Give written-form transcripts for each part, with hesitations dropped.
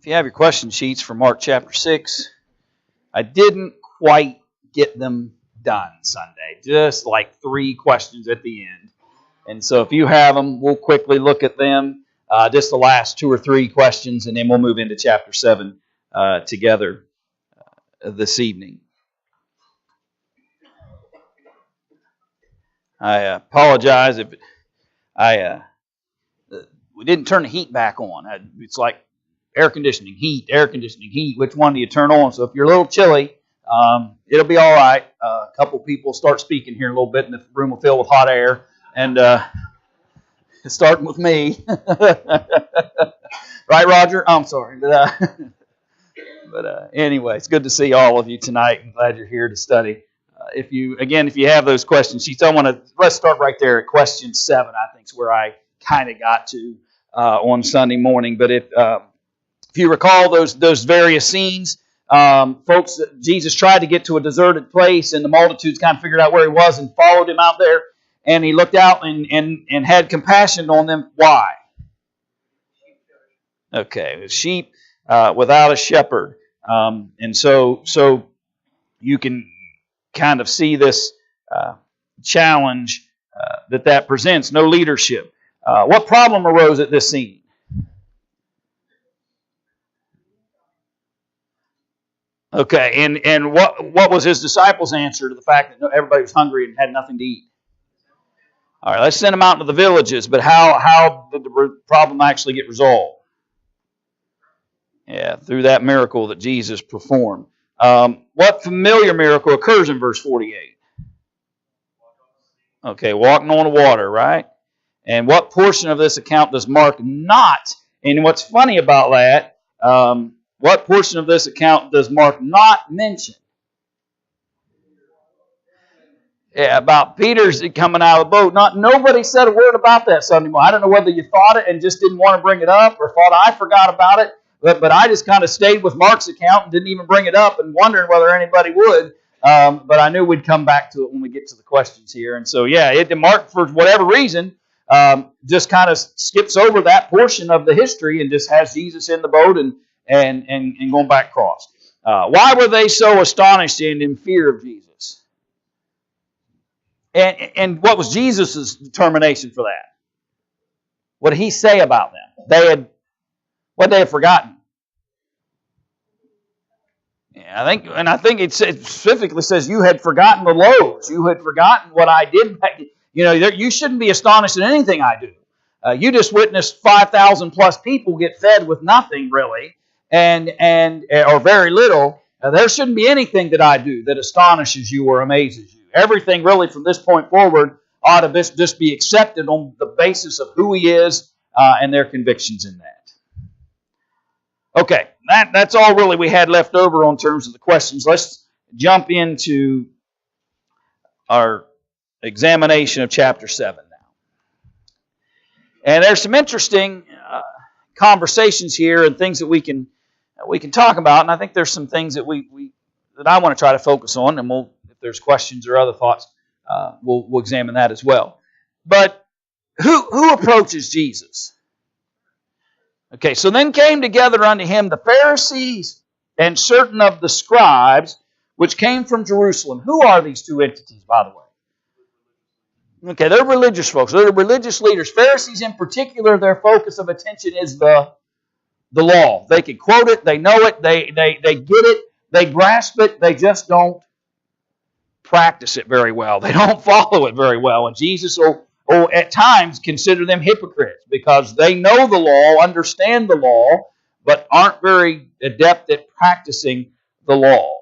If you have your question sheets for Mark chapter 6, I didn't quite get them done Sunday. Just like 3 questions at the end. And so if you have them, we'll quickly look at them. Just the last 2 or 3 questions, and then we'll move into chapter 7 together this evening. I apologize if we didn't turn the heat back on. It's like air conditioning, heat. Which one do you turn on? So if you're a little chilly, it'll be all right. A couple people start speaking here in a little bit, and the room will fill with hot air. And starting with me. Right, Roger? I'm sorry. But anyway, it's good to see all of you tonight. I'm glad you're here to study. If you have those question sheets, let's start right there at question 7. I think is where I kind of got to on Sunday morning. But if you recall those various scenes, folks, Jesus tried to get to a deserted place, and the multitudes kind of figured out where he was and followed him out there. And he looked out and had compassion on them. Why? Okay, sheep without a shepherd, and so you can kind of see this challenge that presents. No leadership. What problem arose at this scene? Okay, and what was his disciples' answer to the fact that everybody was hungry and had nothing to eat? All right, let's send them out into the villages. But how did the problem actually get resolved? Yeah, through that miracle that Jesus performed. What familiar miracle occurs in verse 48? Okay, walking on the water, right? And what portion of this account does Mark not? And what's funny about that, what portion of this account does Mark not mention? Yeah, about Peter's coming out of the boat. Nobody said a word about that Sunday morning. I don't know whether you thought it and just didn't want to bring it up, or thought I forgot about it. But I just kind of stayed with Mark's account and didn't even bring it up, and wondering whether anybody would. But I knew we'd come back to it when we get to the questions here. And so, Mark, for whatever reason, just kind of skips over that portion of the history and just has Jesus in the boat and going back across. Why were they so astonished and in fear of Jesus? And what was Jesus' determination for that? What did he say about them? What they had forgotten. Yeah, I think it specifically says you had forgotten the loaves. You had forgotten what I did. You shouldn't be astonished at anything I do. You just witnessed 5,000 plus people get fed with nothing really, or very little. There shouldn't be anything that I do that astonishes you or amazes you. Everything really from this point forward ought to just be accepted on the basis of who he is and their convictions in that. Okay, that's all really we had left over on terms of the questions. Let's jump into our examination of chapter 7 now. And there's some interesting conversations here and things that we can talk about. And I think there's some things that that I want to try to focus on, and if there's questions or other thoughts, we'll examine that as well. But who approaches Jesus? Okay, so then came together unto him the Pharisees and certain of the scribes, which came from Jerusalem. Who are these two entities, by the way? Okay, they're religious folks. They're religious leaders. Pharisees in particular, their focus of attention is the law. They can quote it, they know it, they get it, they grasp it, they just don't practice it very well. They don't follow it very well. And Jesus will at times consider them hypocrites because they know the law, understand the law, but aren't very adept at practicing the law.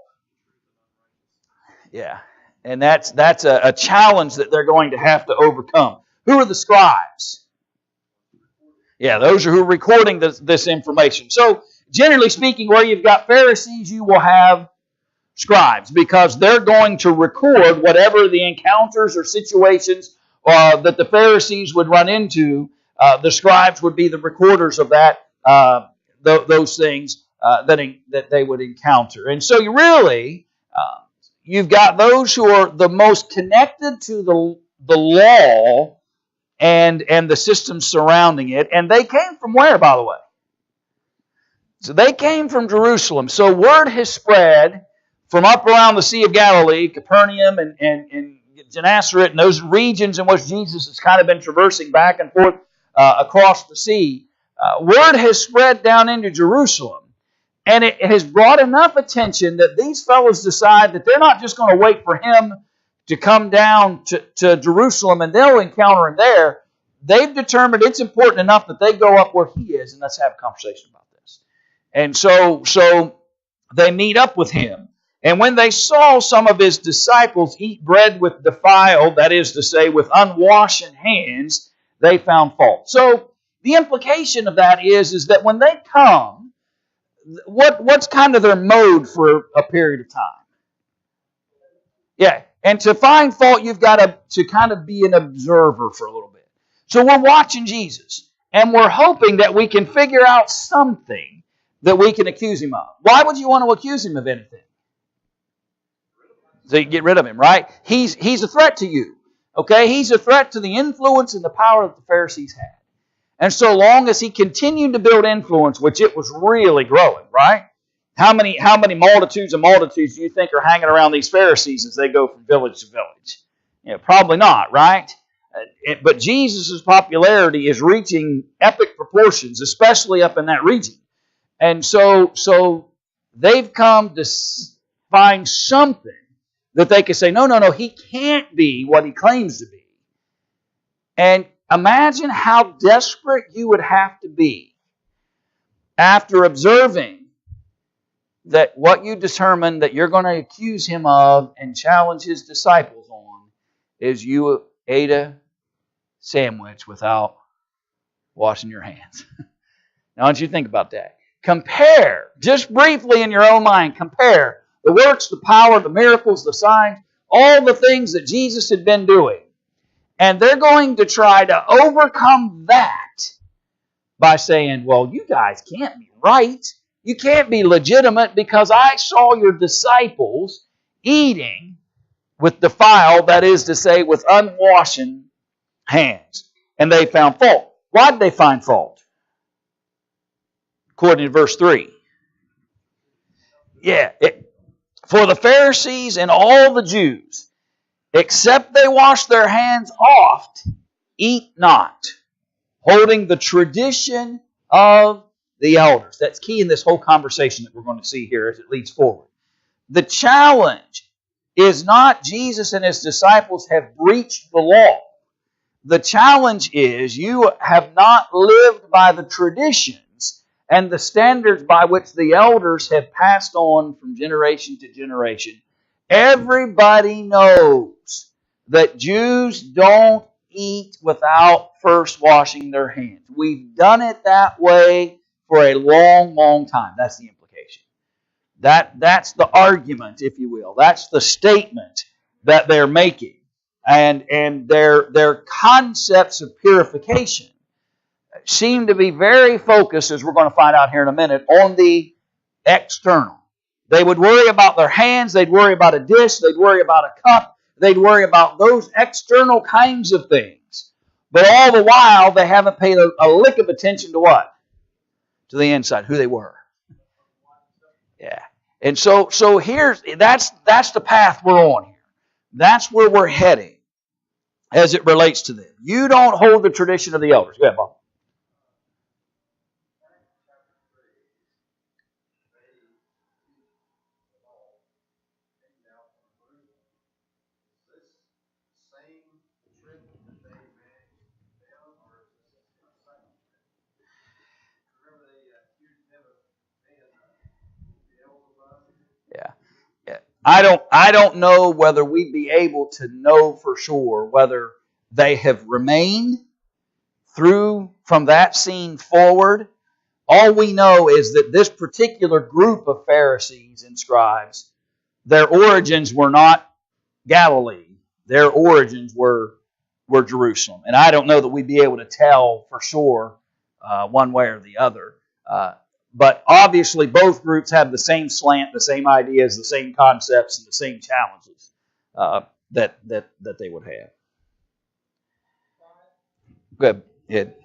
Yeah, and that's a challenge that they're going to have to overcome. Who are the scribes? Yeah, those are who are recording this information. So, generally speaking, where you've got Pharisees, you will have scribes because they're going to record whatever the encounters or situations that the Pharisees would run into. The scribes would be the recorders of that, those things that they would encounter. And so you've got those who are the most connected to the law and the systems surrounding it. And they came from where, by the way? So they came from Jerusalem. So word has spread from up around the Sea of Galilee, Capernaum and Gennesaret, and those regions in which Jesus has kind of been traversing back and forth across the sea. Word has spread down into Jerusalem. And it has brought enough attention that these fellows decide that they're not just going to wait for him to come down to Jerusalem and they'll encounter him there. They've determined it's important enough that they go up where he is and let's have a conversation about this. And so they meet up with him. And when they saw some of his disciples eat bread with defiled, that is to say, with unwashed hands, they found fault. So the implication of that is that when they come, what's kind of their mode for a period of time? Yeah, and to find fault, you've got to kind of be an observer for a little bit. So we're watching Jesus, and we're hoping that we can figure out something that we can accuse him of. Why would you want to accuse him of anything? So you get rid of him, right? He's a threat to you. Okay? He's a threat to the influence and the power that the Pharisees had. And so long as he continued to build influence, which it was really growing, right? How many multitudes and multitudes do you think are hanging around these Pharisees as they go from village to village? Probably not, right? But Jesus' popularity is reaching epic proportions, especially up in that region. And so they've come to find something that they could say, no, he can't be what he claims to be. And imagine how desperate you would have to be after observing that what you determine that you're going to accuse him of and challenge his disciples on is you ate a sandwich without washing your hands. Now, I want you to think about that. Compare, just briefly in your own mind, compare the works, the power, the miracles, the signs, all the things that Jesus had been doing. And they're going to try to overcome that by saying, well, you guys can't be right. You can't be legitimate because I saw your disciples eating with defiled, that is to say, with unwashed hands. And they found fault. Why did they find fault? According to verse 3. For the Pharisees and all the Jews, except they wash their hands oft, eat not, holding the tradition of the elders. That's key in this whole conversation that we're going to see here as it leads forward. The challenge is not Jesus and his disciples have breached the law. The challenge is you have not lived by the traditions and the standards by which the elders have passed on from generation to generation. Everybody knows that Jews don't eat without first washing their hands. We've done it that way for a long, long time. That's the implication. That's the argument, if you will. That's the statement that they're making. And their concepts of purification seem to be very focused, as we're going to find out here in a minute, on the external. They would worry about their hands, they'd worry about a dish, they'd worry about a cup, they'd worry about those external kinds of things. But all the while, they haven't paid a lick of attention to what? To the inside, who they were. Yeah. And so that's the path we're on here. That's where we're heading as it relates to them. You don't hold the tradition of the elders. Go ahead, Bob. Yeah. I don't know whether we'd be able to know for sure whether they have remained through from that scene forward. All we know is that this particular group of Pharisees and scribes, their origins were not Galilee. Their origins were Jerusalem. And I don't know that we'd be able to tell for sure one way or the other. But obviously both groups have the same slant, the same ideas, the same concepts, and the same challenges that they would have. Go ahead.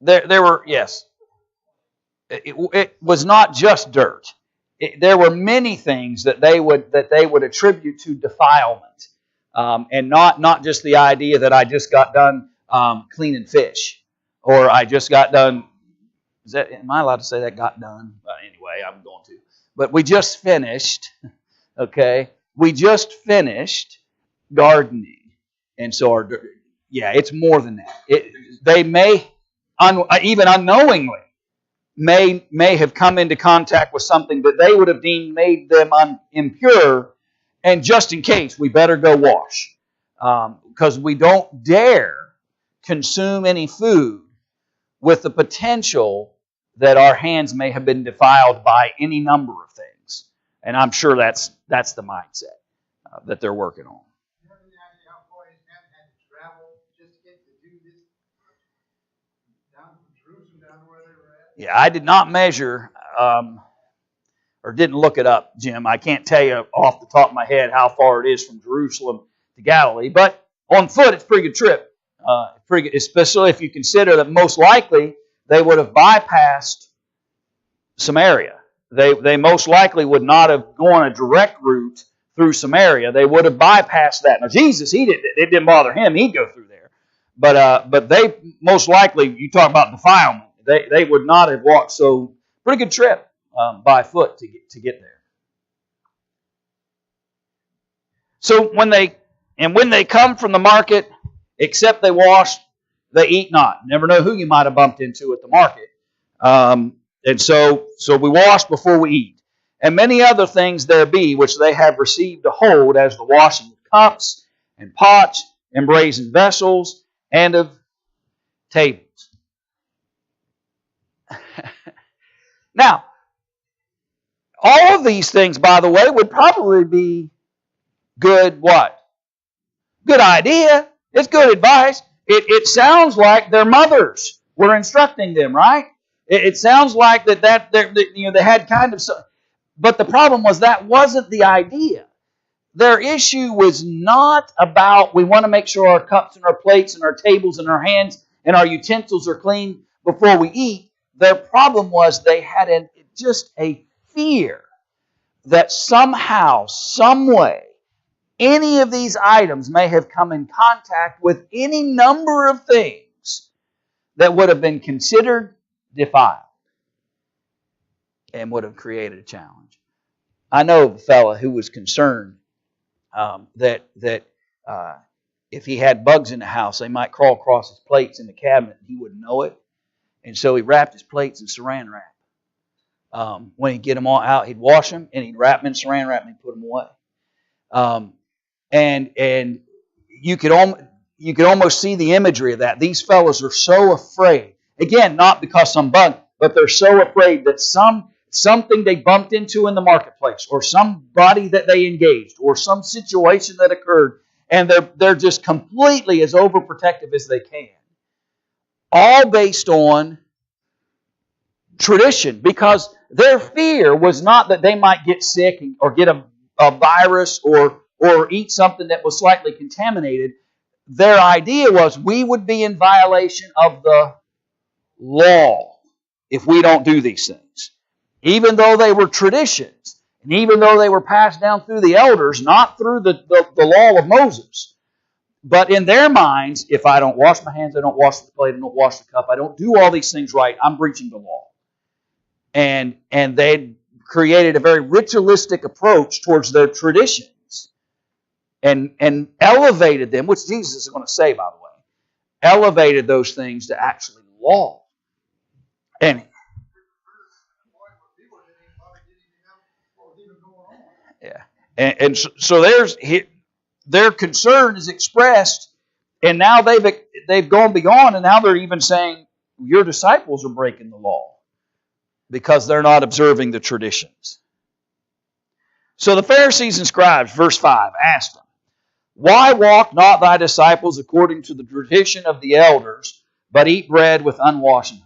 There were, yes. It was not just dirt. There were many things that they would attribute to defilement, and not just the idea that I just got done cleaning fish, or I just got done. Am I allowed to say that got done? Anyway, I'm going to. But we just finished. Okay, we just finished gardening, and so it's more than that. They may even unknowingly may have come into contact with something that they would have deemed made them impure, and just in case, we better go wash, because we don't dare consume any food with the potential that our hands may have been defiled by any number of things. And I'm sure that's the mindset that they're working on. You have any idea how far his man had to travel just to get to do this? Down from Jerusalem, down to where they were at? Yeah, I did not measure, or didn't look it up, Jim. I can't tell you off the top of my head how far it is from Jerusalem to Galilee, but on foot, it's a pretty good trip. Pretty good, especially if you consider that most likely they would have bypassed Samaria. They most likely would not have gone a direct route through Samaria. They would have bypassed that. Now Jesus, it didn't bother him. He'd go through there. But they most likely, you talk about defilement, they would not have walked. So pretty good trip by foot to get there. So when they come from the market, except they wash, they eat not. Never know who you might have bumped into at the market. And so we wash before we eat. And many other things there be, which they have received a hold, as the washing of cups and pots and brazen vessels and of tables. Now, all of these things, by the way, would probably be good what? Good idea. It's good advice. It sounds like their mothers were instructing them, right? It sounds like that they had kind of... But the problem was that wasn't the idea. Their issue was not about, we want to make sure our cups and our plates and our tables and our hands and our utensils are clean before we eat. Their problem was they had just a fear that somehow, some way, any of these items may have come in contact with any number of things that would have been considered defiled and would have created a challenge. I know of a fellow who was concerned that if he had bugs in the house, they might crawl across his plates in the cabinet and he wouldn't know it. And so he wrapped his plates in saran wrap. When he'd get them all out, he'd wash them and he'd wrap them in saran wrap and he'd put them away. And you could almost see the imagery of that. These fellows are so afraid. Again, not because some bug, but they're so afraid that something they bumped into in the marketplace, or somebody that they engaged, or some situation that occurred, and they're just completely as overprotective as they can. All based on tradition, because their fear was not that they might get sick or get a virus or eat something that was slightly contaminated. Their idea was we would be in violation of the law if we don't do these things. Even though they were traditions, and even though they were passed down through the elders, not through the law of Moses. But in their minds, if I don't wash my hands, I don't wash the plate, I don't wash the cup, I don't do all these things right, I'm breaching the law. And they created a very ritualistic approach towards their traditions and elevated them, which Jesus is going to say, by the way, elevated those things to actually law. And yeah, and so their concern is expressed, and now they've gone beyond, and now they're even saying your disciples are breaking the law because they're not observing the traditions. So the Pharisees and scribes, verse 5, asked them, "Why walk not thy disciples according to the tradition of the elders, but eat bread with unwashed hands?"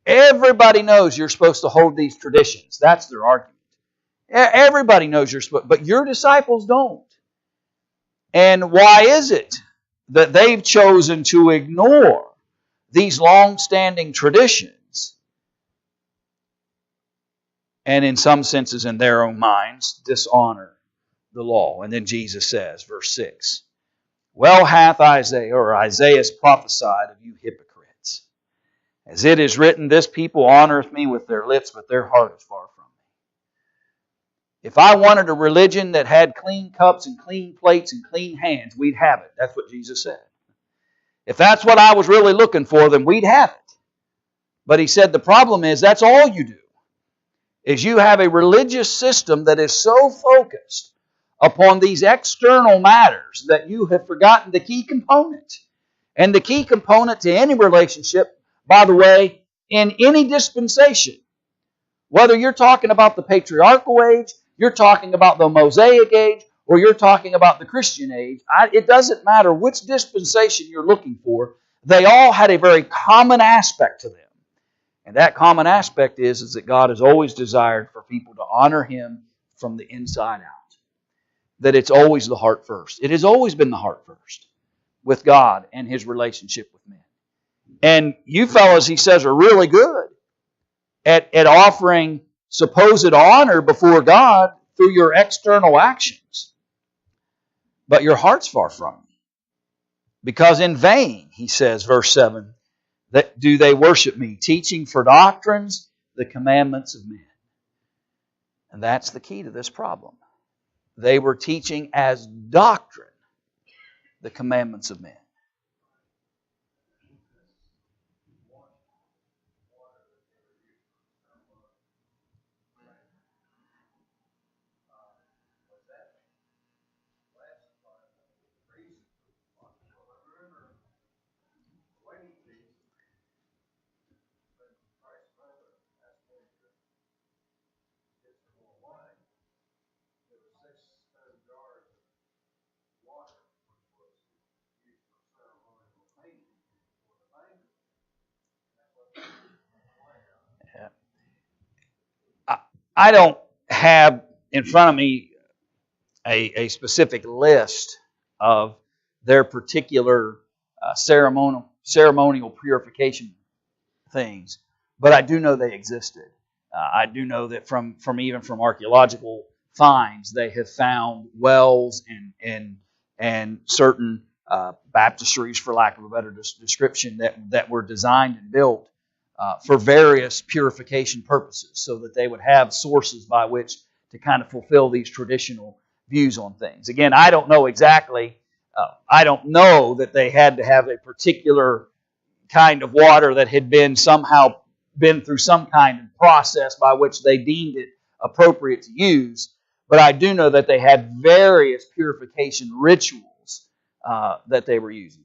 Everybody knows you're supposed to hold these traditions. That's their argument. Everybody knows you're supposed, but your disciples don't. And why is it that they've chosen to ignore these long-standing traditions, and in some senses in their own minds, dishonor the law. And then Jesus says, verse 6, well hath Isaiah prophesied of you hypocrites. As it is written, this people honoreth me with their lips, but their heart is far from me. If I wanted a religion that had clean cups and clean plates and clean hands, we'd have it. That's what Jesus said. If that's what I was really looking for, then we'd have it. But He said the problem is that's all you do. Is you have a religious system that is so focused upon these external matters that you have forgotten the key component. And the key component to any relationship, by the way, in any dispensation, whether you're talking about the patriarchal age, you're talking about the Mosaic age, or you're talking about the Christian age, it doesn't matter which dispensation you're looking for, they all had a very common aspect to them. And that common aspect is that God has always desired for people to honor Him from the inside out. That it's always the heart first. It has always been the heart first with God and His relationship with men. And you fellas, He says, are really good at offering supposed honor before God through your external actions. But your heart's far from me. Because in vain, He says, verse 7, that do they worship me, teaching for doctrines the commandments of men. And that's the key to this problem. They were teaching as doctrine the commandments of men. I don't have in front of me a specific list of their particular ceremonial purification things, but I do know they existed. I do know that from archaeological finds, they have found wells and certain baptistries, for lack of a better description, that were designed and built for various purification purposes, so that they would have sources by which to kind of fulfill these traditional views on things. Again, I don't know exactly. I don't know that they had to have a particular kind of water that had been somehow been through some kind of process by which they deemed it appropriate to use. But I do know that they had various purification rituals that they were using.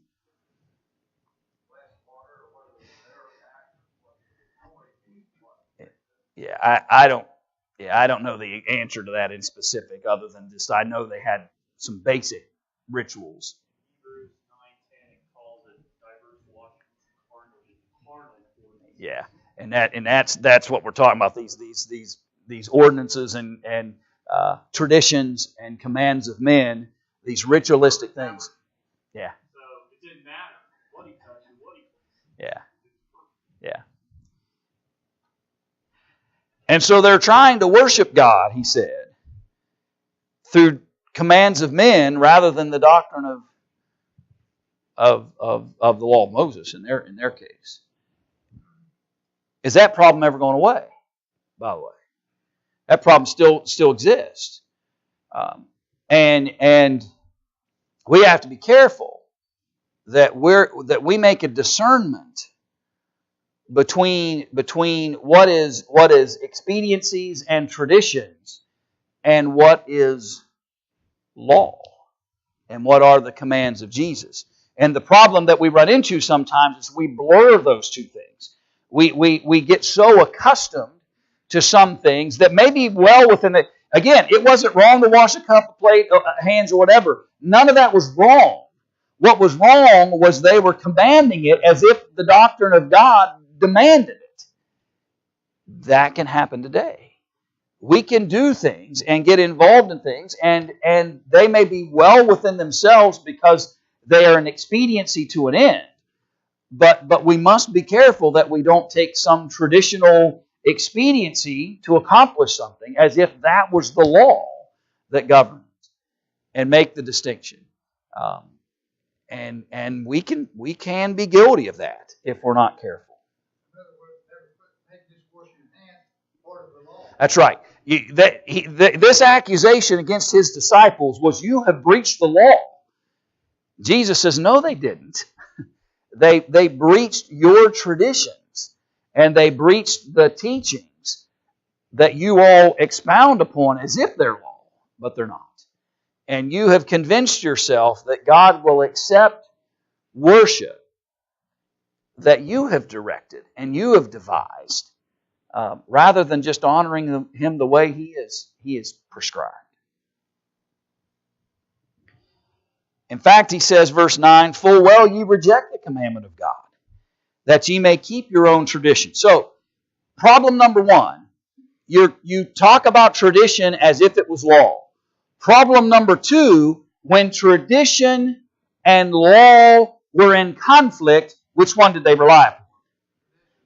I don't know the answer to that in specific, other than just I know they had some basic rituals. Yeah, and that's what we're talking about. These ordinances and traditions and commands of men, these ritualistic things. Yeah. So it didn't matter what he touched and what he touched. Yeah. And so they're trying to worship God, he said, through commands of men rather than the doctrine of the law of Moses in their case. Is that problem ever going away? By the way, that problem still exists, and we have to be careful that we make a discernment between what is expediencies and traditions and what is law and what are the commands of Jesus. And the problem that we run into sometimes is we blur those two things. We get so accustomed to some things that may be well within the... Again, it wasn't wrong to wash a cup, a plate, hands, or whatever. None of that was wrong. What was wrong was they were commanding it as if the doctrine of God demanded it. That can happen today. We can do things and get involved in things, and they may be well within themselves because they are an expediency to an end. But we must be careful that we don't take some traditional expediency to accomplish something as if that was the law that governs, and make the distinction. And we can be guilty of that if we're not careful. In other words, make this washing hands part of the law. That's right. This accusation against his disciples was, you have breached the law. Jesus says, no, they didn't. They breached your traditions, and they breached the teachings that you all expound upon as if they're law, but they're not. And you have convinced yourself that God will accept worship that you have directed and you have devised, rather than just honoring Him the way He is prescribed. In fact, He says, verse 9, full well ye reject the commandment of God, that ye may keep your own tradition. So, problem number one, you talk about tradition as if it was law. Problem number two, when tradition and law were in conflict, which one did they rely upon?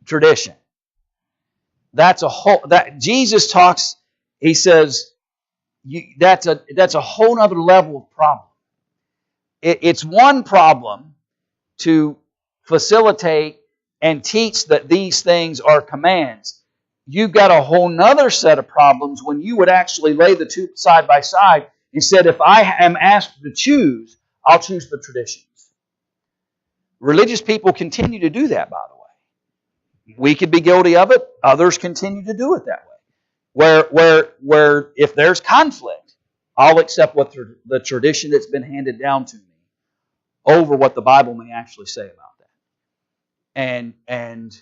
Tradition. That's a whole. That Jesus talks. He says that's a whole other level of problem. It's one problem to facilitate and teach that these things are commands. You've got a whole nother set of problems when you would actually lay the two side by side and said, if I am asked to choose, I'll choose the traditions. Religious people continue to do that, by the way. We could be guilty of it. Others continue to do it that way. Where if there's conflict, I'll accept what the tradition that's been handed down to me over what the Bible may actually say about that. And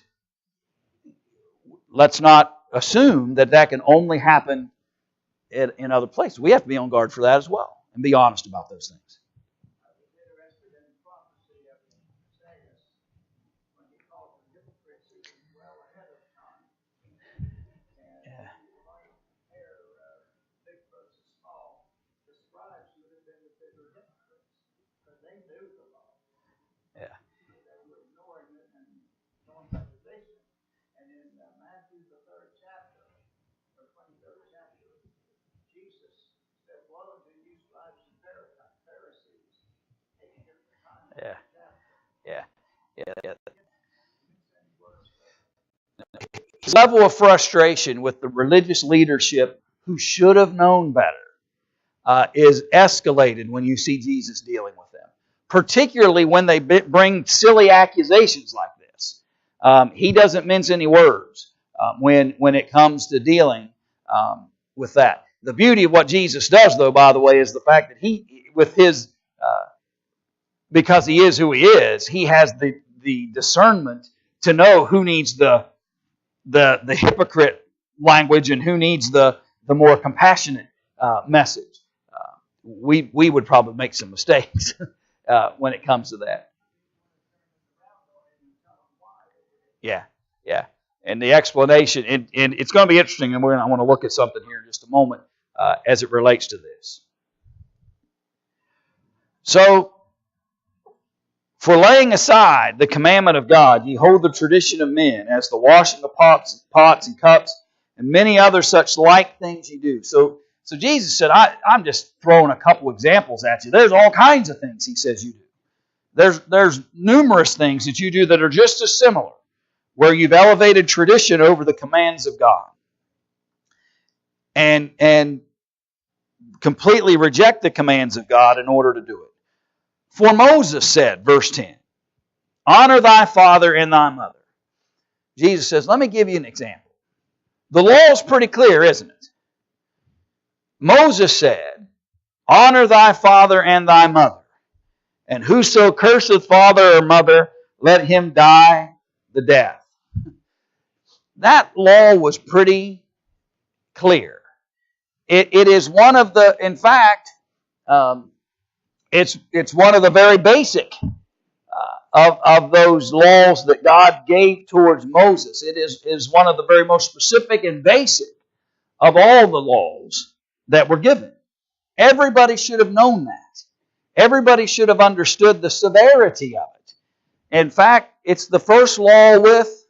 let's not assume that that can only happen in other places. We have to be on guard for that as well and be honest about those things. I was interested in the prophecy of Isaiah when he called the hypocrites even well ahead of time. And if you might compare big versus small, the scribes would have been the bigger hypocrites because they knew the law. Yeah. They were ignoring it and going by tradition. And in Matthew, the 3rd chapter, or 23rd chapter, Jesus said, woe unto you, scribes and Pharisees. Yeah. His level of frustration with the religious leadership who should have known better is escalated when you see Jesus dealing with them. Particularly when they bring silly accusations like this. He doesn't mince any words when it comes to dealing with that. The beauty of what Jesus does, though, by the way, is the fact that he, with his, because he is who he is, he has the discernment to know who needs the hypocrite language and who needs the more compassionate message. We would probably make some mistakes when it comes to that. Yeah. And the explanation, and it's going to be interesting, and I want to look at something here in just a moment as it relates to this. So, for laying aside the commandment of God, ye hold the tradition of men, as the washing of pots and cups, and many other such like things ye do. So Jesus said, I'm just throwing a couple examples at you. There's all kinds of things he says you do. There's numerous things that you do that are just as similar, where you've elevated tradition over the commands of God. And completely reject the commands of God in order to do it. For Moses said, verse 10, honor thy father and thy mother. Jesus says, let me give you an example. The law is pretty clear, isn't it? Moses said, honor thy father and thy mother. And whoso curseth father or mother, let him die the death. That law was pretty clear. It is one of the, in fact, it's one of the very basic of those laws that God gave towards Moses. It is one of the very most specific and basic of all the laws that were given. Everybody should have known that. Everybody should have understood the severity of it. In fact, it's the first law with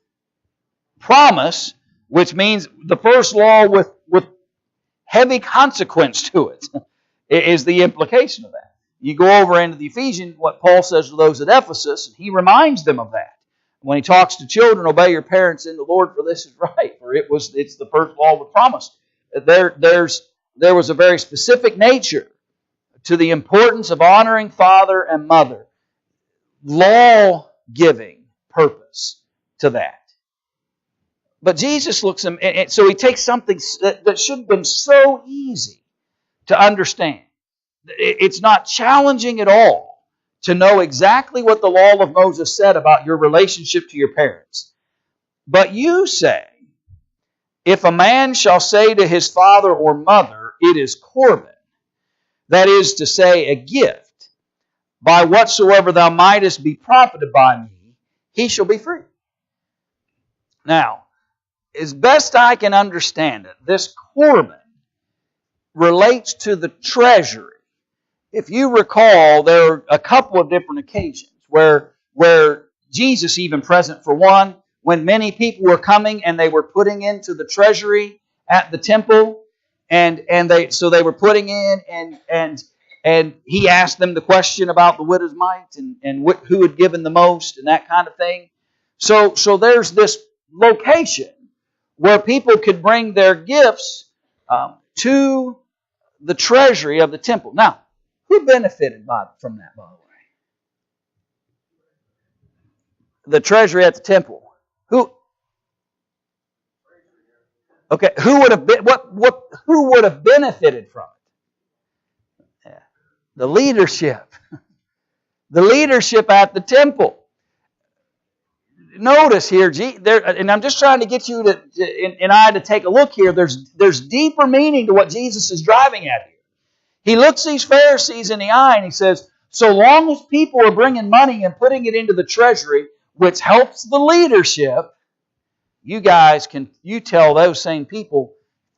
promise, which means the first law with heavy consequence to it, is the implication of that. You go over into the Ephesians, what Paul says to those at Ephesus, and he reminds them of that. When he talks to children, obey your parents in the Lord, for this is right. For it's the first law with promise. There was a very specific nature to the importance of honoring father and mother. Law-giving purpose to that. But Jesus looks at him, and so he takes something that should have been so easy to understand. It's not challenging at all to know exactly what the law of Moses said about your relationship to your parents. But you say, if a man shall say to his father or mother, it is Corban, that is to say, a gift, by whatsoever thou mightest be profited by me, he shall be free. Now, as best I can understand it, this Corban relates to the treasury. If you recall, there are a couple of different occasions where Jesus, even present for one, when many people were coming and they were putting into the treasury at the temple, and they were putting in, and he asked them the question about the widow's mite and who had given the most and that kind of thing. So there's this location where people could bring their gifts to the treasury of the temple. Now, who benefited from that, by the way? The treasury at the temple. Who? Okay, who would have been who would have benefited from it? Yeah. The leadership. The leadership at the temple. Notice here, and I'm just trying to get you to take a look here. There's deeper meaning to what Jesus is driving at here. He looks these Pharisees in the eye and he says, so long as people are bringing money and putting it into the treasury, which helps the leadership, you tell those same people,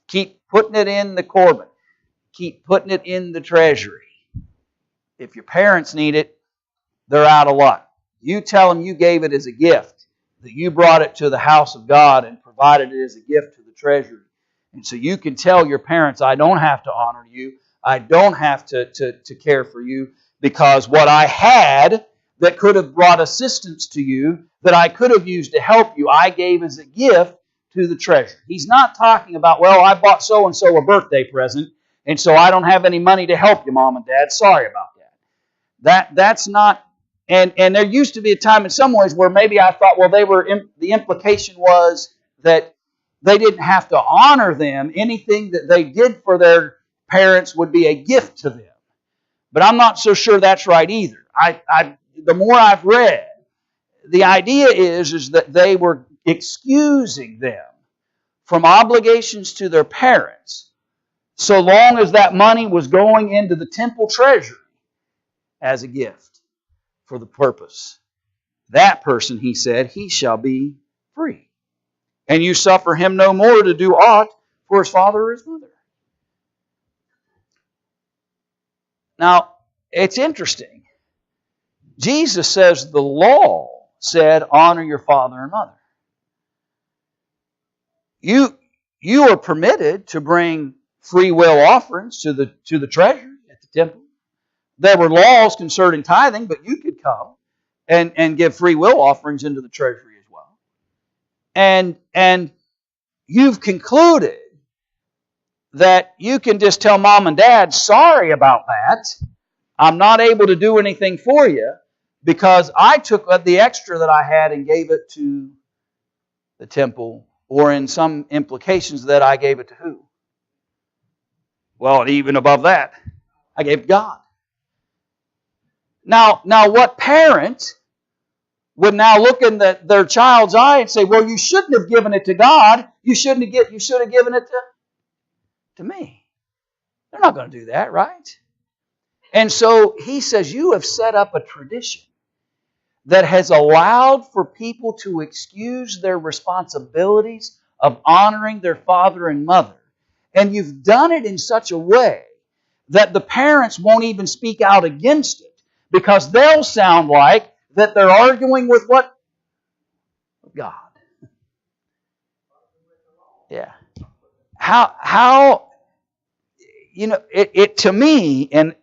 keep putting it in the Corban. Keep putting it in the treasury. If your parents need it, they're out of luck. You tell them you gave it as a gift, that you brought it to the house of God and provided it as a gift to the treasury. And so you can tell your parents, I don't have to honor you. I don't have to care for you, because what I had that could have brought assistance to you, that I could have used to help you, I gave as a gift to the treasury. He's not talking about, well, I bought so-and-so a birthday present, and so I don't have any money to help you, Mom and Dad. Sorry about that. That's not, and there used to be a time in some ways where maybe I thought, well, the implication was that they didn't have to honor them. Anything that they did for their parents would be a gift to them. But I'm not so sure that's right either. The more I've read, the idea is that they were excusing them from obligations to their parents so long as that money was going into the temple treasury as a gift for the purpose. That person, he said, he shall be free. And you suffer him no more to do aught for his father or his mother. Now, it's interesting. Jesus says the law said, honor your father and mother. You are permitted to bring free will offerings to the treasury at the temple. There were laws concerning tithing, but you could come and give free will offerings into the treasury as well. And you've concluded that you can just tell Mom and Dad, sorry about that. I'm not able to do anything for you because I took the extra that I had and gave it to the temple, or in some implications that I gave it to who? Well, even above that, I gave it to God. Now, what parent would now look in their child's eye and say, well, you shouldn't have given it to God. You should have given it to me. They're not going to do that, right? And so he says, you have set up a tradition that has allowed for people to excuse their responsibilities of honoring their father and mother. And you've done it in such a way that the parents won't even speak out against it, because they'll sound like that they're arguing with what? God. Yeah. How it to me, and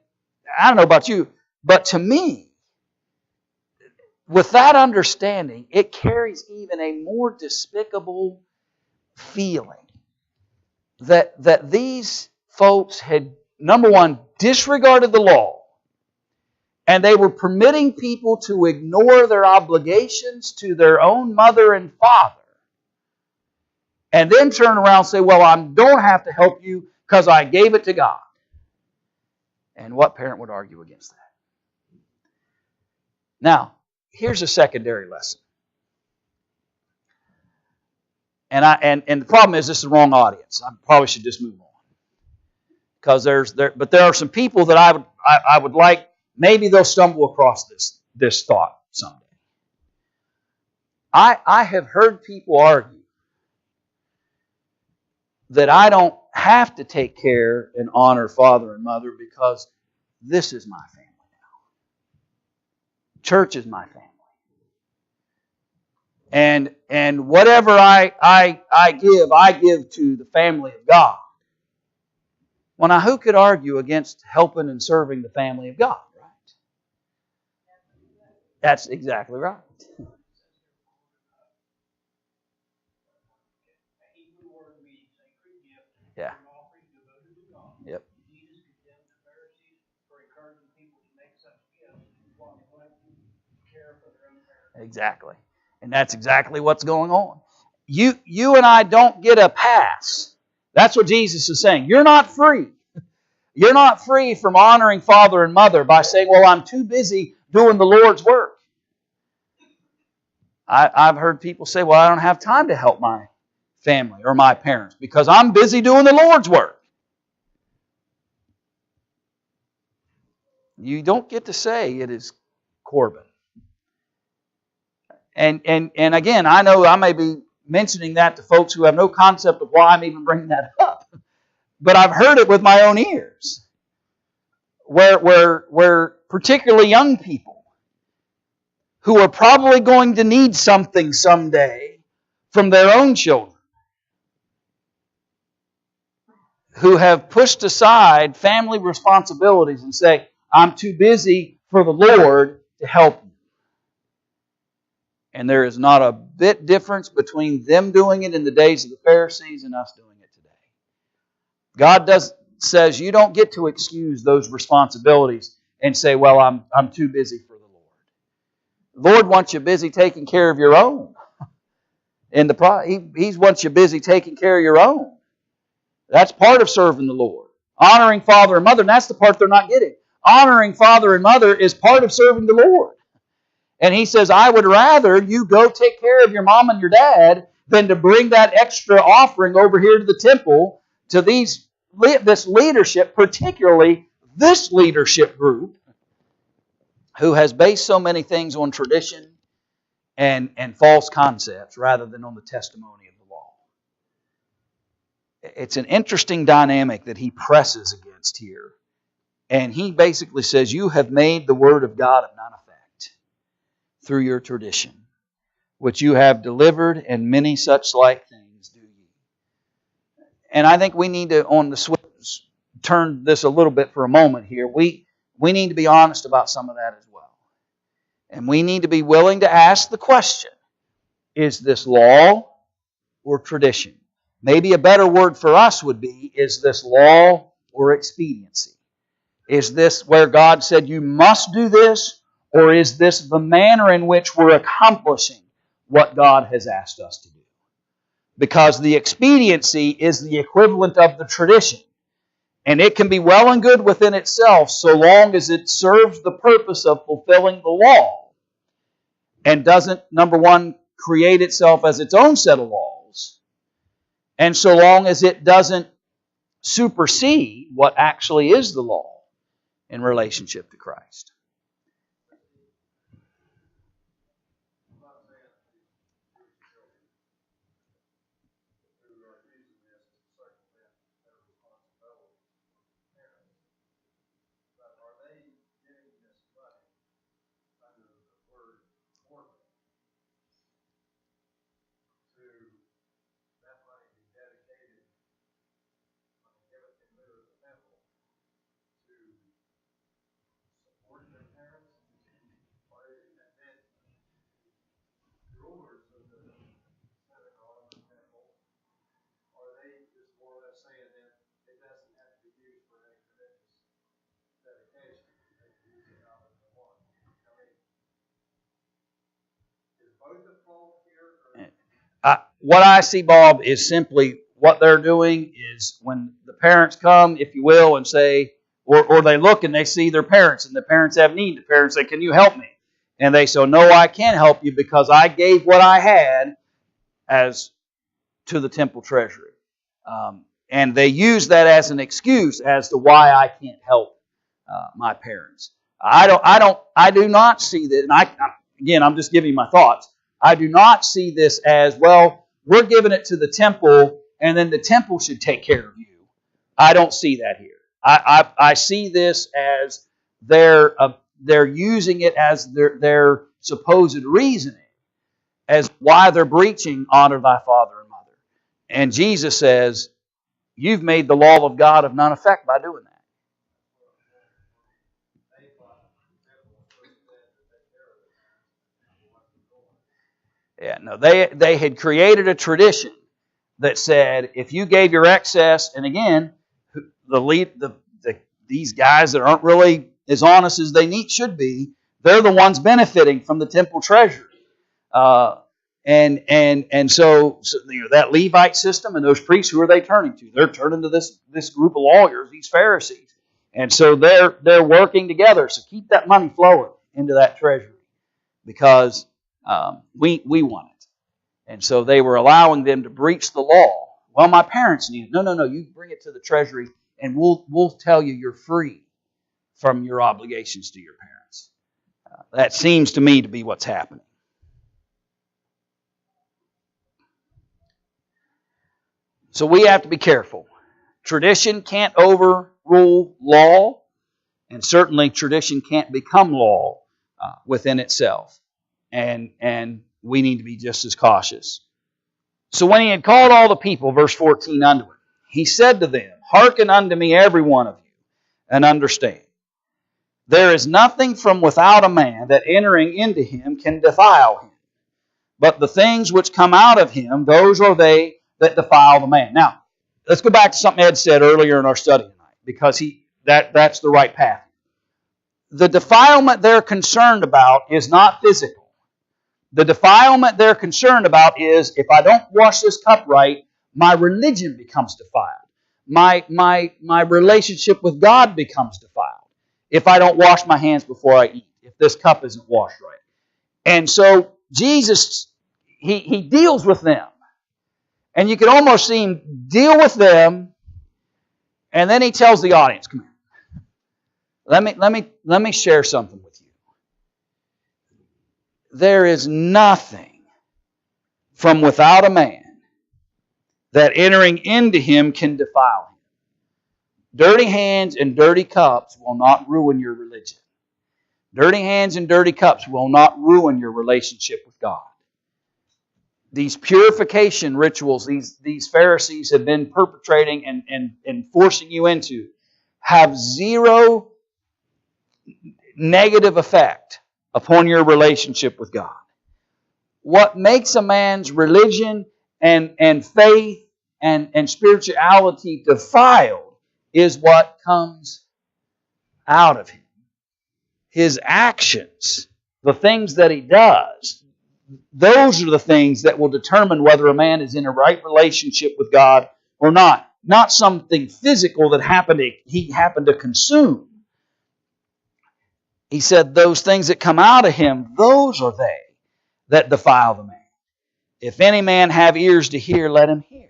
I don't know about you, but to me, with that understanding, it carries even a more despicable feeling that these folks had, number one, disregarded the law, and they were permitting people to ignore their obligations to their own mother and father, and then turn around and say, well, I don't have to help you because I gave it to God. And what parent would argue against that? Now, here's a secondary lesson. And the problem is this is the wrong audience. I probably should just move on. Because but there are some people that I would like, maybe they'll stumble across this thought someday. I have heard people argue that I don't have to take care and honor father and mother because this is my family now. Church is my family. And whatever I give to the family of God. Well, now who could argue against helping and serving the family of God, right? That's exactly right. Yeah. Yep. Exactly. And that's exactly what's going on. You and I don't get a pass. That's what Jesus is saying. You're not free. You're not free from honoring father and mother by saying, well, I'm too busy doing the Lord's work. I've heard people say, well, I don't have time to help my family or my parents because I'm busy doing the Lord's work. You don't get to say it is Corbin. And again, I know I may be mentioning that to folks who have no concept of why I'm even bringing that up. But I've heard it with my own ears. Where particularly young people who are probably going to need something someday from their own children, who have pushed aside family responsibilities and say, I'm too busy for the Lord to help you. And there is not a bit difference between them doing it in the days of the Pharisees and us doing it today. God says you don't get to excuse those responsibilities and say, well, I'm too busy for the Lord. The Lord wants you busy taking care of your own. He wants you busy taking care of your own. That's part of serving the Lord. Honoring father and mother, and that's the part they're not getting. Honoring father and mother is part of serving the Lord. And He says, I would rather you go take care of your mom and your dad than to bring that extra offering over here to the temple to this leadership, particularly this leadership group, who has based so many things on tradition and false concepts rather than on the testimony of the law. It's an interesting dynamic that he presses against here. And he basically says, you have made the word of God of none effect through your tradition, which you have delivered, and many such like things do ye. And I think we need to, turn this a little bit for a moment here. We need to be honest about some of that as well. And we need to be willing to ask the question, is this law or tradition? Maybe a better word for us would be, is this law or expediency? Is this where God said you must do this, or is this the manner in which we're accomplishing what God has asked us to do? Because the expediency is the equivalent of the tradition. And it can be well and good within itself so long as it serves the purpose of fulfilling the law and doesn't, number one, create itself as its own set of laws, and so long as it doesn't supersede what actually is the law in relationship to Christ. What I see, Bob, is simply what they're doing is when the parents come, if you will, and say, or they look and they see their parents, and the parents have need. The parents say, "Can you help me?" And they say, "No, I can't help you because I gave what I had as to the temple treasury." And they use that as an excuse as to why I can't help my parents. I do not see that. And I'm just giving you my thoughts. I do not see this as, well, we're giving it to the temple, and then the temple should take care of you. I don't see that here. I see this as they're using it as their supposed reasoning as why they're breaching honor thy father and mother. And Jesus says, you've made the law of God of none effect by doing that. Yeah, no, they had created a tradition that said if you gave your excess, and again, these guys that aren't really as honest as they should be, they're the ones benefiting from the temple treasury. And so that Levite system and those priests, who are they turning to? They're turning to this group of lawyers, these Pharisees. And so they're working together. So keep that money flowing into that treasury because we want it. And so they were allowing them to breach the law. Well, my parents need it. No. You bring it to the treasury, and we'll tell you you're free from your obligations to your parents. That seems to me to be what's happening. So we have to be careful. Tradition can't overrule law, and certainly tradition can't become law within itself. And we need to be just as cautious. So when he had called all the people, verse 14, unto him, he said to them, hearken unto me every one of you, and understand. There is nothing from without a man that entering into him can defile him. But the things which come out of him, those are they that defile the man. Now, let's go back to something Ed said earlier in our study tonight, because that's the right path. The defilement they're concerned about is not physical. The defilement they're concerned about is, if I don't wash this cup right, my religion becomes defiled. My relationship with God becomes defiled. If I don't wash my hands before I eat, if this cup isn't washed right. And so Jesus, he deals with them. And you can almost see him deal with them, and then he tells the audience, come here. Let me share something with you. There is nothing from without a man that entering into him can defile him. Dirty hands and dirty cups will not ruin your religion. Dirty hands and dirty cups will not ruin your relationship with God. These purification rituals these Pharisees have been perpetrating and forcing you into have zero negative effect upon your relationship with God. What makes a man's religion and faith and spirituality defiled is what comes out of him. His actions, the things that he does, those are the things that will determine whether a man is in a right relationship with God or not. Not something physical that he happened to consume. He said those things that come out of him, those are they that defile the man. If any man have ears to hear, let him hear.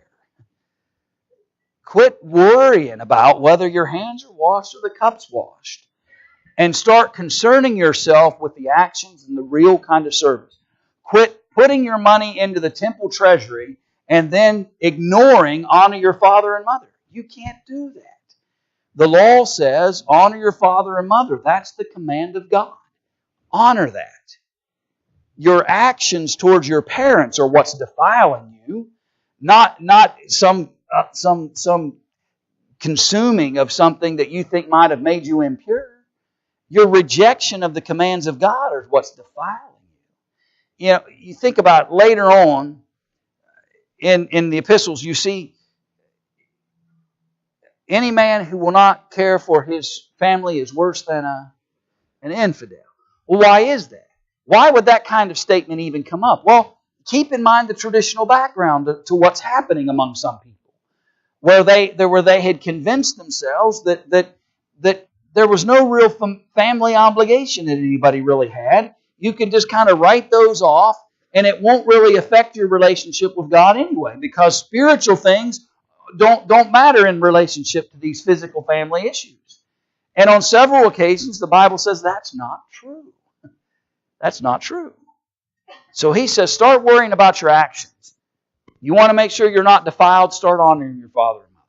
Quit worrying about whether your hands are washed or the cup's washed. And start concerning yourself with the actions and the real kind of service. Quit putting your money into the temple treasury and then ignoring honor your father and mother. You can't do that. The law says honor your father and mother. That's the command of God. Honor that. Your actions towards your parents are what's defiling you, not some consuming of something that you think might have made you impure. Your rejection of the commands of God is what's defiling you. You know, you think about later on in the epistles, you see any man who will not care for his family is worse than an infidel. Well, why is that? Why would that kind of statement even come up? Well, keep in mind the traditional background to what's happening among some people, where they had convinced themselves that there was no real family obligation that anybody really had. You can just kind of write those off, and it won't really affect your relationship with God anyway, because spiritual things don't matter in relationship to these physical family issues. And on several occasions, the Bible says that's not true. That's not true. So he says, start worrying about your actions. You want to make sure you're not defiled, start honoring your father and mother.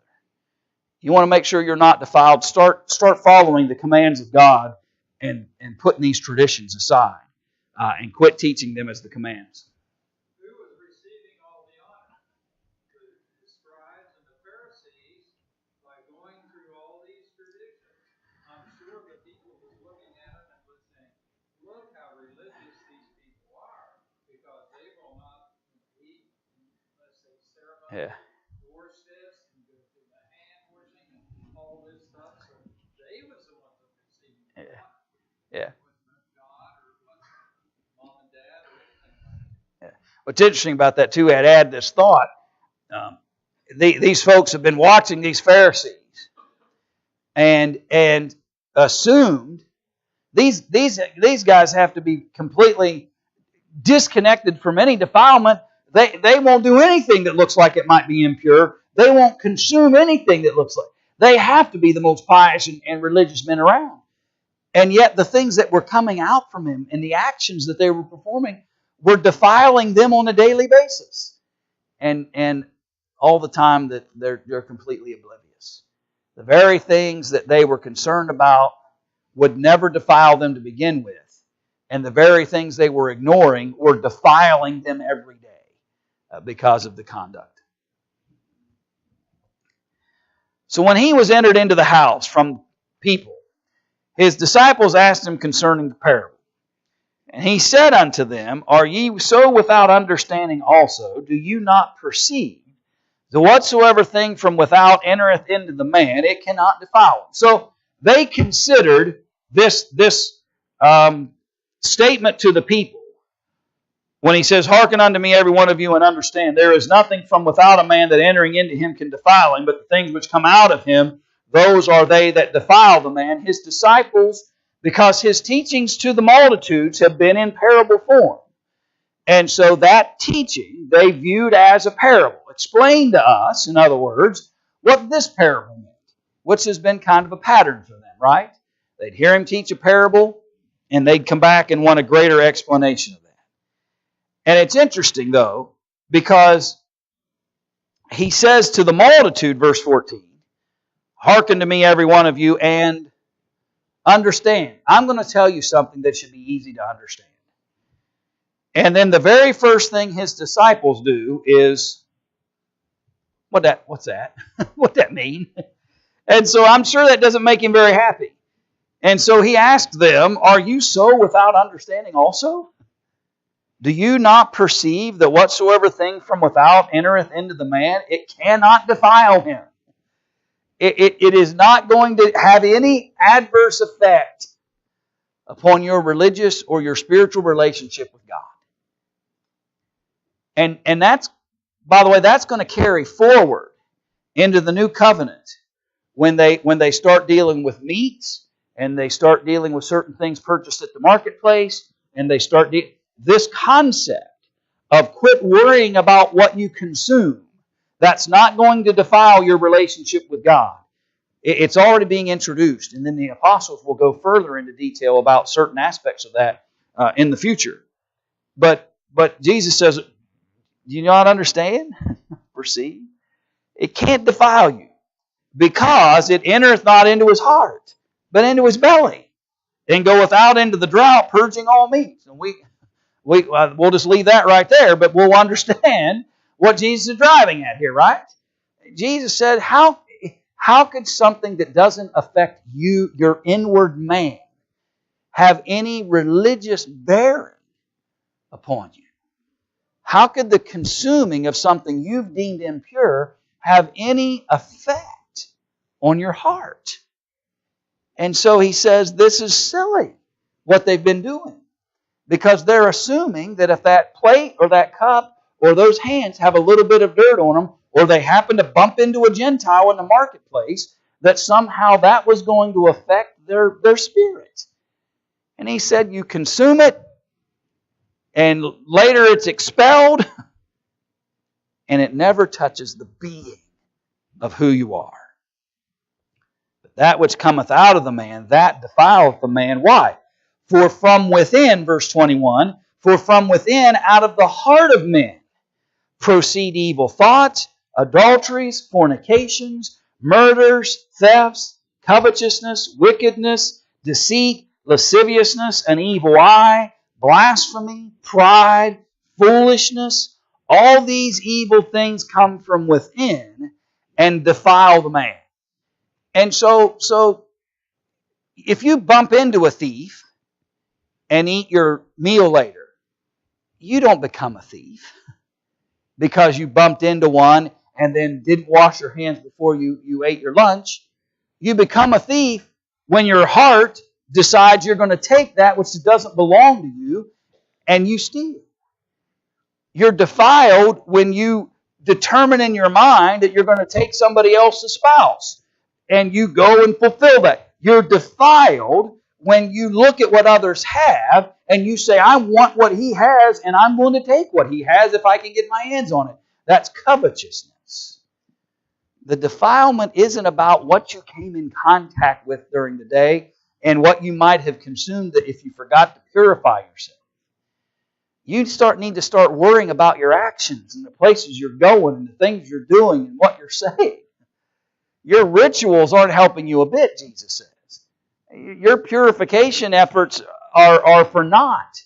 You want to make sure you're not defiled, start following the commands of God and putting these traditions aside and quit teaching them as the commands. Who was receiving all the honor? The scribes and the Pharisees, by going through all these traditions. I'm sure the people was looking at them and was saying, look how religious these people are, because they will not eat unless they ceremony, wash this, and go through the hand washing and all this stuff. So they was the ones that were receiving the honor. Yeah. It wasn't God or it wasn't mom and dad or anything like that. What's interesting about that too, I'd add this thought. These folks have been watching these Pharisees and assumed these guys have to be completely disconnected from any defilement. They won't do anything that looks like it might be impure. They won't consume anything that looks like. They have to be the most pious and religious men around. And yet the things that were coming out from him and the actions that they were performing were defiling them on a daily basis. And all the time that they're completely oblivious. The very things that they were concerned about would never defile them to begin with. And the very things they were ignoring were defiling them every day because of the conduct. So when he was entered into the house from people, his disciples asked him concerning the parable. And he said unto them, Are ye so without understanding also? Do you not perceive that whatsoever thing from without entereth into the man, it cannot defile him? So they considered this statement to the people when he says, Hearken unto me, every one of you, and understand, there is nothing from without a man that entering into him can defile him, but the things which come out of him, those are they that defile the man. His disciples, because his teachings to the multitudes have been in parable form. And so that teaching they viewed as a parable. Explain to us, in other words, what this parable meant, which has been kind of a pattern for them, right? They'd hear him teach a parable, and they'd come back and want a greater explanation of that. And it's interesting, though, because he says to the multitude, verse 14, Hearken to me, every one of you, and understand. I'm going to tell you something that should be easy to understand. And then the very first thing his disciples do is, what's that? What's that mean? And so I'm sure that doesn't make him very happy. And so he asked them, Are you so without understanding also? Do you not perceive that whatsoever thing from without entereth into the man, it cannot defile him? It is not going to have any adverse effect upon your religious or your spiritual relationship with God. And that's, by the way, that's going to carry forward into the new covenant when they start dealing with meats and they start dealing with certain things purchased at the marketplace and they start this concept of quit worrying about what you consume. That's not going to defile your relationship with God. It's already being introduced, and then the apostles will go further into detail about certain aspects of that in the future. But Jesus says, do you not understand? Perceive? It can't defile you because it entereth not into his heart, but into his belly, and goeth out into the drought, purging all meats. And we'll just leave that right there, but we'll understand what Jesus is driving at here, right? Jesus said, how could something that doesn't affect you, your inward man, have any religious bearing upon you? How could the consuming of something you've deemed impure have any effect on your heart? And so he says, this is silly, what they've been doing. Because they're assuming that if that plate or that cup or those hands have a little bit of dirt on them, or they happen to bump into a Gentile in the marketplace, that somehow that was going to affect their spirit. And he said, you consume it, and later it's expelled, and it never touches the being of who you are. But that which cometh out of the man, that defileth the man. Why? For from within, verse 21, for from within, out of the heart of men, proceed evil thoughts, adulteries, fornications, murders, thefts, covetousness, wickedness, deceit, lasciviousness, an evil eye, blasphemy, pride, foolishness. All these evil things come from within and defile the man. And so if you bump into a thief and eat your meal later, you don't become a thief because you bumped into one and then didn't wash your hands before you ate your lunch. You become a thief when your heart decides you're going to take that which doesn't belong to you and you steal. You're defiled when you determine in your mind that you're going to take somebody else's spouse and you go and fulfill that. You're defiled when you look at what others have and you say, I want what he has and I'm going to take what he has if I can get my hands on it. That's covetousness. The defilement isn't about what you came in contact with during the day and what you might have consumed if you forgot to purify yourself. You need to start worrying about your actions and the places you're going and the things you're doing and what you're saying. Your rituals aren't helping you a bit, Jesus says. Your purification efforts are for naught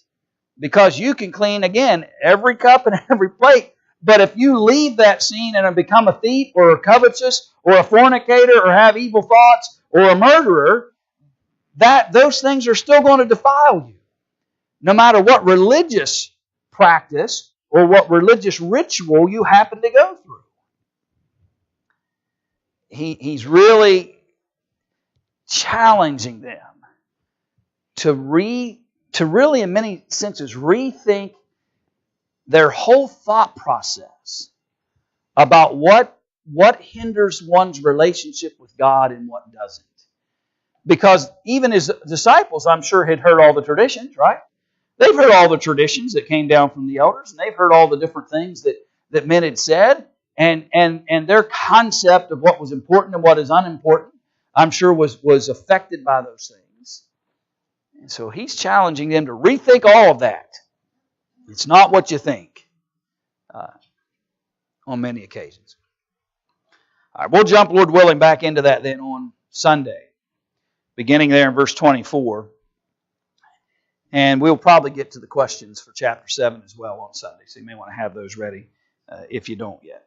because you can clean, again, every cup and every plate. But if you leave that scene and become a thief or a covetous or a fornicator or have evil thoughts or a murderer, those things are still going to defile you. No matter what religious practice or what religious ritual you happen to go through. He's really challenging them to really, in many senses, rethink their whole thought process about what hinders one's relationship with God and what doesn't. Because even his disciples, I'm sure, had heard all the traditions, right? They've heard all the traditions that came down from the elders, and they've heard all the different things that men had said, and their concept of what was important and what is unimportant, I'm sure, was affected by those things. And so he's challenging them to rethink all of that. It's not what you think on many occasions. All right, we'll jump, Lord willing, back into that then on Sunday, beginning there in verse 24. And we'll probably get to the questions for chapter 7 as well on Sunday, so you may want to have those ready if you don't yet.